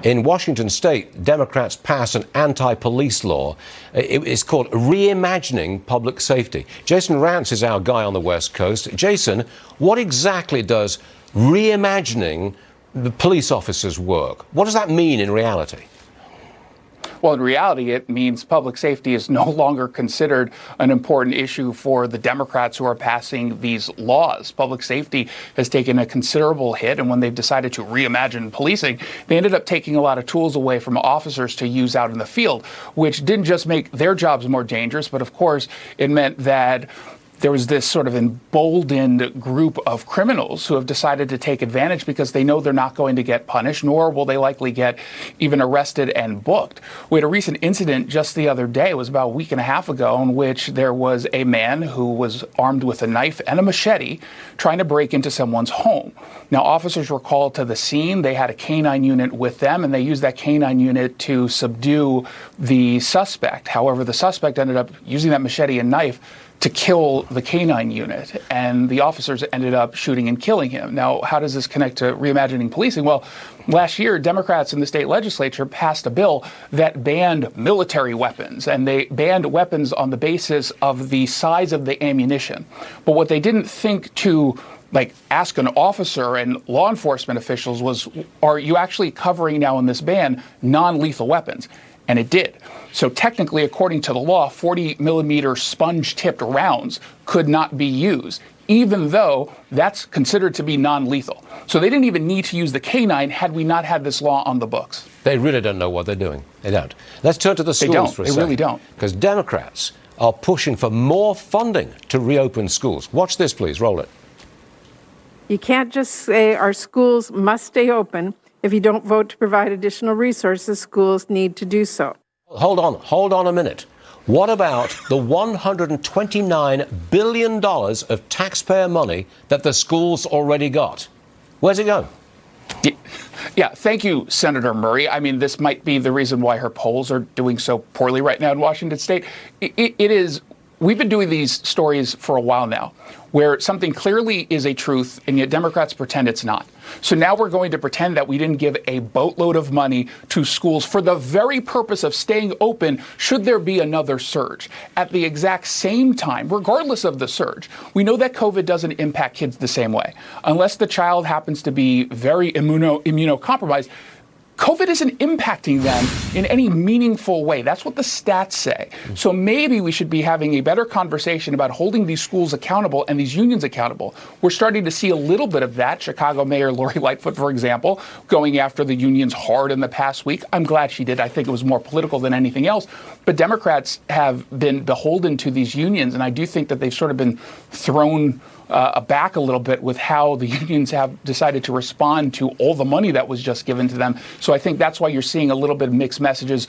In Washington state, Democrats passed an anti-police law. It's called Reimagining Public Safety. Jason Rantz is our guy on the West Coast. Jason, what exactly does reimagining the police officers' work? What does that mean in reality? Well, in reality, it means public safety is no longer considered an important issue for the Democrats who are passing these laws. Public safety has taken a considerable hit, and when they've decided to reimagine policing, they ended up taking a lot of tools away from officers to use out in the field, which didn't just make their jobs more dangerous, but of course, it meant that there was this sort of emboldened group of criminals who have decided to take advantage because they know they're not going to get punished, nor will they likely get even arrested and booked. We had a recent incident just the other day, it was about a week and a half ago, in which there was a man who was armed with a knife and a machete trying to break into someone's home. Now, officers were called to the scene. They had a canine unit with them, and they used that canine unit to subdue the suspect. However, the suspect ended up using that machete and knife to kill the canine unit, and the officers ended up shooting and killing him. Now, how does this connect to reimagining policing? Well, last year, Democrats in the state legislature passed a bill that banned military weapons, and they banned weapons on the basis of the size of the ammunition. But what they didn't think to ask an officer and law enforcement officials was, are you actually covering now in this ban non-lethal weapons? And it did. So technically, according to the law, 40-millimeter sponge-tipped rounds could not be used, even though that's considered to be non-lethal. So they didn't even need to use the canine had we not had this law on the books. They really don't know what they're doing. They don't. Let's turn to the schools for a second. They really don't. Because Democrats are pushing for more funding to reopen schools. Watch this, please. Roll it. You can't just say our schools must stay open. If you don't vote to provide additional resources, schools need to do so. Hold on a minute. What about the $129 billion of taxpayer money that the schools already got? Where's it go? Yeah, thank you, Senator Murray. I mean, this might be the reason why her polls are doing so poorly right now in Washington state. It is. We've been doing these stories for a while now, where something clearly is a truth, and yet Democrats pretend it's not. So now we're going to pretend that we didn't give a boatload of money to schools for the very purpose of staying open should there be another surge. At the exact same time, regardless of the surge, we know that COVID doesn't impact kids the same way. Unless the child happens to be very immunocompromised, COVID isn't impacting them in any meaningful way. That's what the stats say. So maybe we should be having a better conversation about holding these schools accountable and these unions accountable. We're starting to see a little bit of that. Chicago Mayor Lori Lightfoot, for example, going after the unions hard in the past week. I'm glad she did. I think it was more political than anything else. But Democrats have been beholden to these unions, and I do think that they've sort of been thrown back a little bit with how the unions have decided to respond to all the money that was just given to them. So I think that's why you're seeing a little bit of mixed messages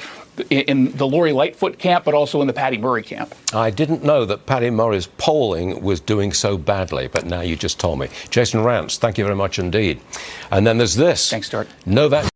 in the Lori Lightfoot camp, but also in the Patty Murray camp. I didn't know that Patty Murray's polling was doing so badly, but now you just told me. Jason Rantz, thank you very much indeed. And then there's this. Thanks, Stuart. Novak